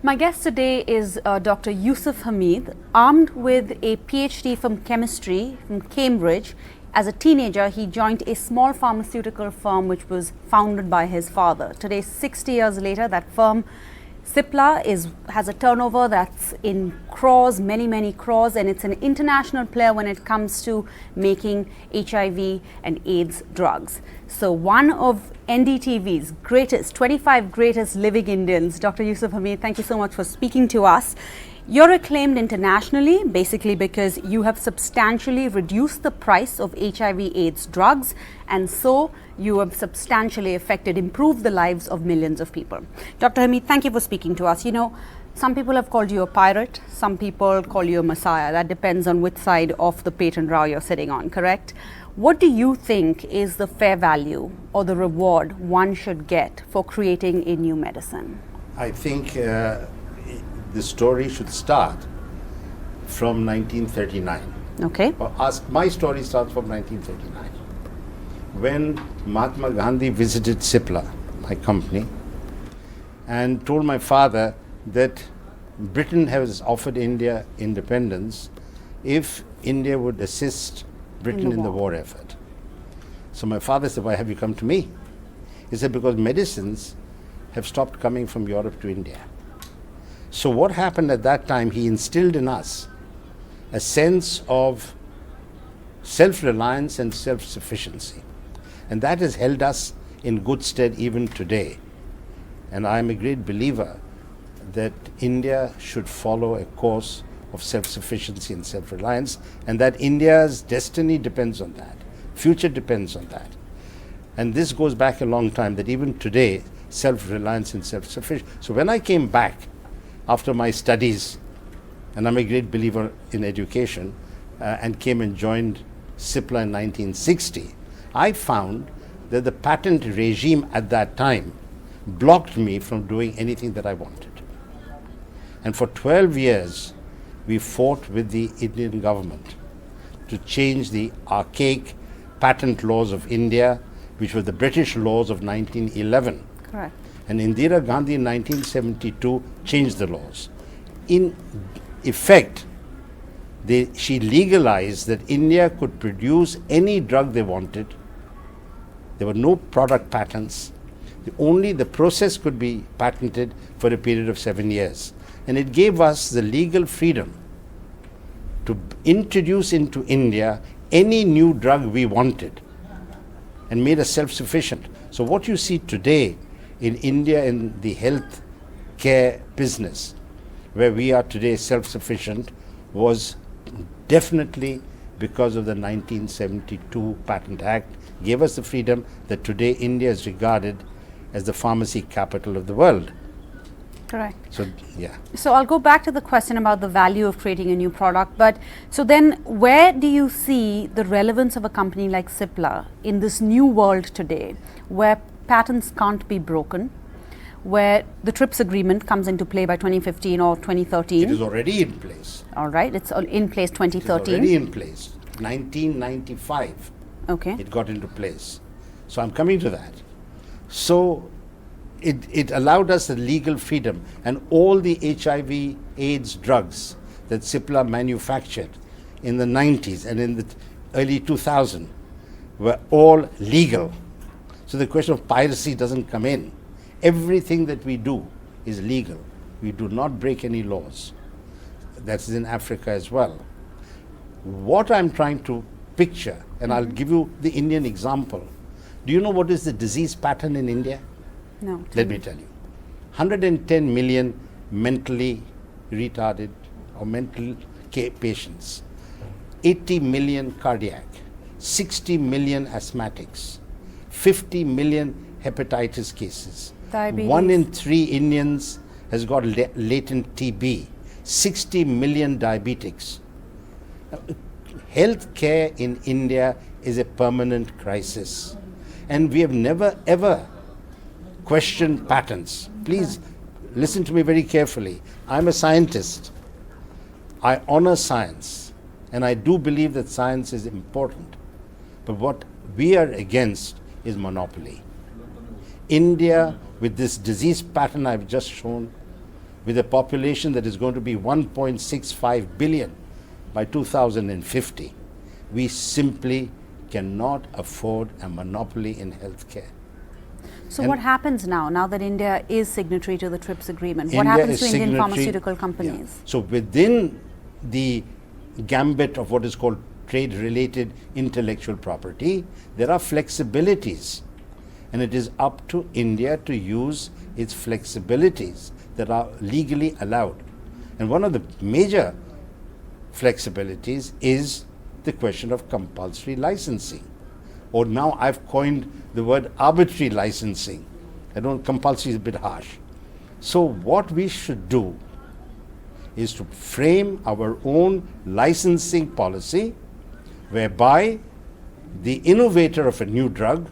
My guest today is Dr. Yusuf Hamid. Armed with a PhD from chemistry from Cambridge, as a teenager he joined a small pharmaceutical firm which was founded by his father. Today, 60 years later, that firm Cipla has a turnover that's in crores, many crores, and it's an international player when it comes to making HIV and AIDS drugs. So one of NDTV's greatest, 25 greatest living Indians, Dr. Yusuf Hamid, thank you so much for speaking to us. You're acclaimed internationally basically because you have substantially reduced the price of HIV/AIDS drugs, and so you have substantially improved the lives of millions of people. Dr. Hamid, thank you for speaking to us. You know, some people have called you a pirate, some people call you a messiah. That depends on which side of the patent row you're sitting on, correct? What do you think is the fair value or the reward one should get for creating a new medicine? I think the story should start from 1939. Okay. My story starts from 1939. When Mahatma Gandhi visited Cipla, my company, and told my father that Britain has offered India independence if India would assist Britain in the war effort. So my father said, "Why have you come to me?" He said, "Because medicines have stopped coming from Europe to India." So what happened at that time, he instilled in us a sense of self-reliance and self-sufficiency. And that has held us in good stead even today. And I'm a great believer that India should follow a course of self-sufficiency and self-reliance, and that India's destiny depends on that. Future depends on that. And this goes back a long time, that even today, self-reliance and self-sufficiency. So when I came back after my studies, and I'm a great believer in education, and came and joined Cipla in 1960, I found that the patent regime at that time blocked me from doing anything that I wanted. And for 12 years, we fought with the Indian government to change the archaic patent laws of India, which were the British laws of 1911. Correct. And Indira Gandhi in 1972 changed the laws. In effect, she legalized that India could produce any drug they wanted. There were no product patents. Only the process could be patented for a period of 7 years. And it gave us the legal freedom to introduce into India any new drug we wanted and made us self-sufficient. So what you see today in India in the health care business, where we are today self-sufficient, was definitely because of the 1972 Patent Act, gave us the freedom that today India is regarded as the pharmacy capital of the world. Correct. So, yeah. So I'll go back to the question about the value of creating a new product. But so then where do you see the relevance of a company like Cipla in this new world today, where patents can't be broken, where the TRIPS agreement comes into play by 2015 or 2013? It is already in place. All right. It's in place 2013. It is already in place. 1995. Okay. It got into place. So I'm coming to that. So it allowed us the legal freedom, and all the HIV AIDS drugs that Cipla manufactured in the 90s and in the early 2000s were all legal. So the question of piracy doesn't come in. Everything that we do is legal. We do not break any laws. That's in Africa as well. What I'm trying to picture, and I'll give you the Indian example. Do you know what is the disease pattern in India? No. Let me tell you. 110 million mentally retarded or mental patients, 80 million cardiac, 60 million asthmatics, 50 million hepatitis cases. Diabetes. 1 in 3 Indians has got latent TB, 60 million diabetics. Healthcare in India is a permanent crisis, and we have never ever questioned patents. Please listen to me very carefully. I'm a scientist. I honor science, and I do believe that science is important. But what we are against is monopoly. India, with this disease pattern I've just shown, with a population that is going to be 1.65 billion by 2050, we simply cannot afford a monopoly in healthcare. So And what happens now that India is signatory to the TRIPS agreement? What India happens is to Indian signatory- pharmaceutical companies? Yeah. So within the gambit of what is called trade-related intellectual property, there are flexibilities. And it is up to India to use its flexibilities that are legally allowed. And one of the major flexibilities is the question of compulsory licensing. Or now I've coined the word arbitrary licensing. I don't, compulsory is a bit harsh. So what we should do is to frame our own licensing policy whereby the innovator of a new drug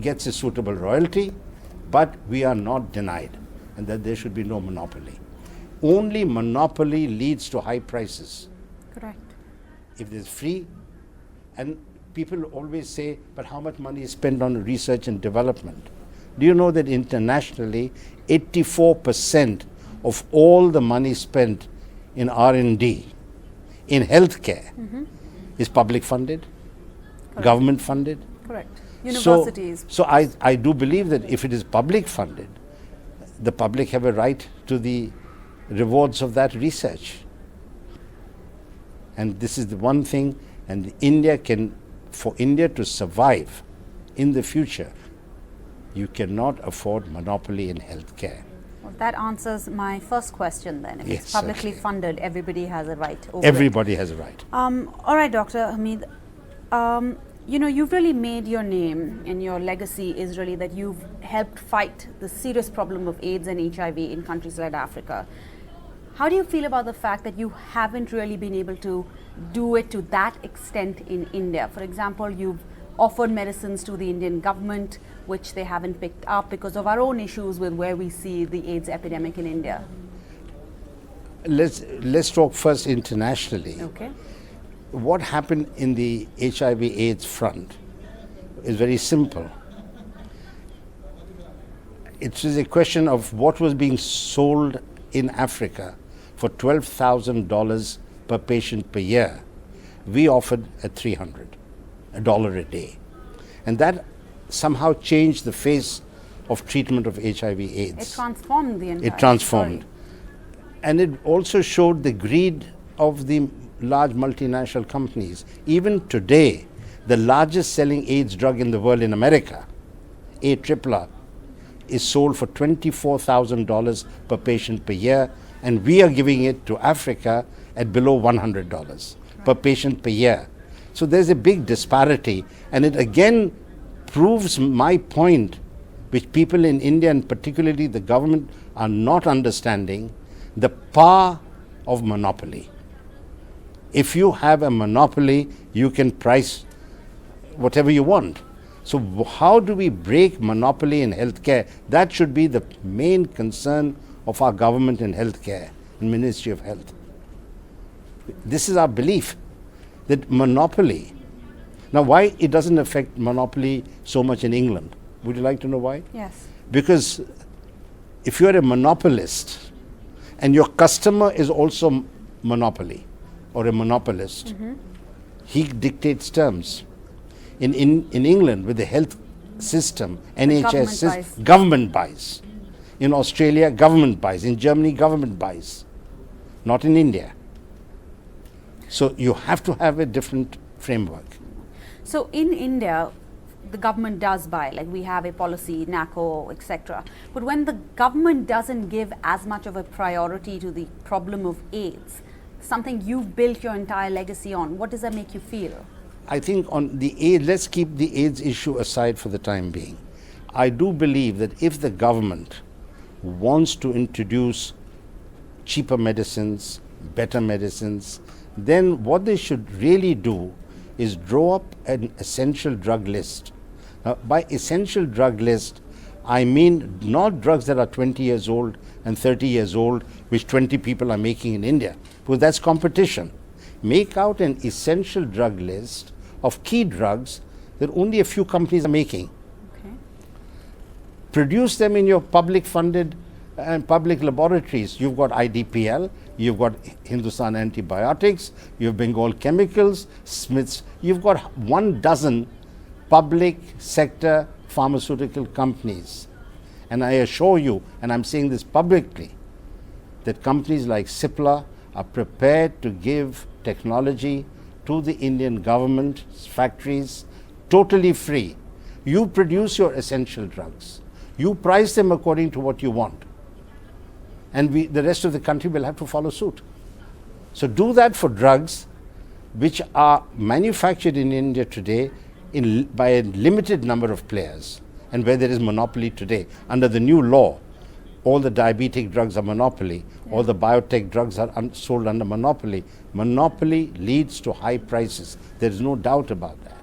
gets a suitable royalty, but we are not denied, and that there should be no monopoly. Only monopoly leads to high prices. Correct. If there's free, and people always say, but how much money is spent on research and development? Do you know that internationally, 84% of all the money spent in R&D in healthcare is public funded, government funded? Correct. Universities. So I do believe that if it is public funded, the public have a right to the rewards of that research. And this is the one thing, and for India to survive in the future, you cannot afford monopoly in healthcare. Well, that answers my first question then. If Yes, it's publicly certainly. funded, everybody has a right over Everybody has a right. All right, Dr. Hamied. You've really made your name, and your legacy is really that you've helped fight the serious problem of AIDS and HIV in countries like Africa. How do you feel about the fact that you haven't really been able to do it to that extent in India? For example, you've offered medicines to the Indian government, which they haven't picked up because of our own issues with where we see the AIDS epidemic in India. Let's talk first internationally. Okay. What happened in the HIV/AIDS front is very simple. It is a question of what was being sold in Africa for $12,000 per patient per year. We offered at $300 a day. And that somehow changed the face of treatment of HIV/AIDS. It transformed the entire It transformed. story. And it also showed the greed of the large multinational companies. Even today, the largest selling AIDS drug in the world in America, Cipla, is sold for $24,000 per patient per year, and we are giving it to Africa at below $100 per patient per year. So there's a big disparity, and it again proves my point, which people in India and particularly the government are not understanding, the power of monopoly. If you have a monopoly, you can price whatever you want. So how do we break monopoly in healthcare? That should be the main concern of our government in healthcare and Ministry of Health. This is our belief, that monopoly. Now, why it doesn't affect monopoly so much in England? Would you like to know why? Yes. Because if you're a monopolist and your customer is also monopoly or a monopolist, he dictates terms. In England, with the health system, NHS, government buys. In Australia, government buys. In Germany, government buys. Not in India. So you have to have a different framework. So in India, the government does buy, like we have a policy, NACO, etc. But when the government doesn't give as much of a priority to the problem of AIDS, something you've built your entire legacy on, what does that make you feel? I think on the AIDS, let's keep the AIDS issue aside for the time being. I do believe that if the government wants to introduce cheaper medicines, better medicines, then what they should really do is draw up an essential drug list. Now, by essential drug list, I mean not drugs that are 20 years old and 30 years old, which 20 people are making in India, because that's competition. Make out an essential drug list of key drugs that only a few companies are making. Okay. Produce them in your public funded and public laboratories. You've got IDPL, you've got Hindustan Antibiotics, you've Bengal Chemicals, Smiths. You've got 12 public sector pharmaceutical companies. And I assure you, and I'm saying this publicly, that companies like Cipla are prepared to give technology to the Indian government's factories totally free. You produce your essential drugs. You price them according to what you want. And the rest of the country will have to follow suit. So do that for drugs which are manufactured in India today by a limited number of players, and where there is monopoly today. Under the new law, all the diabetic drugs are monopoly, all the biotech drugs are sold under monopoly. Monopoly leads to high prices. There is no doubt about that.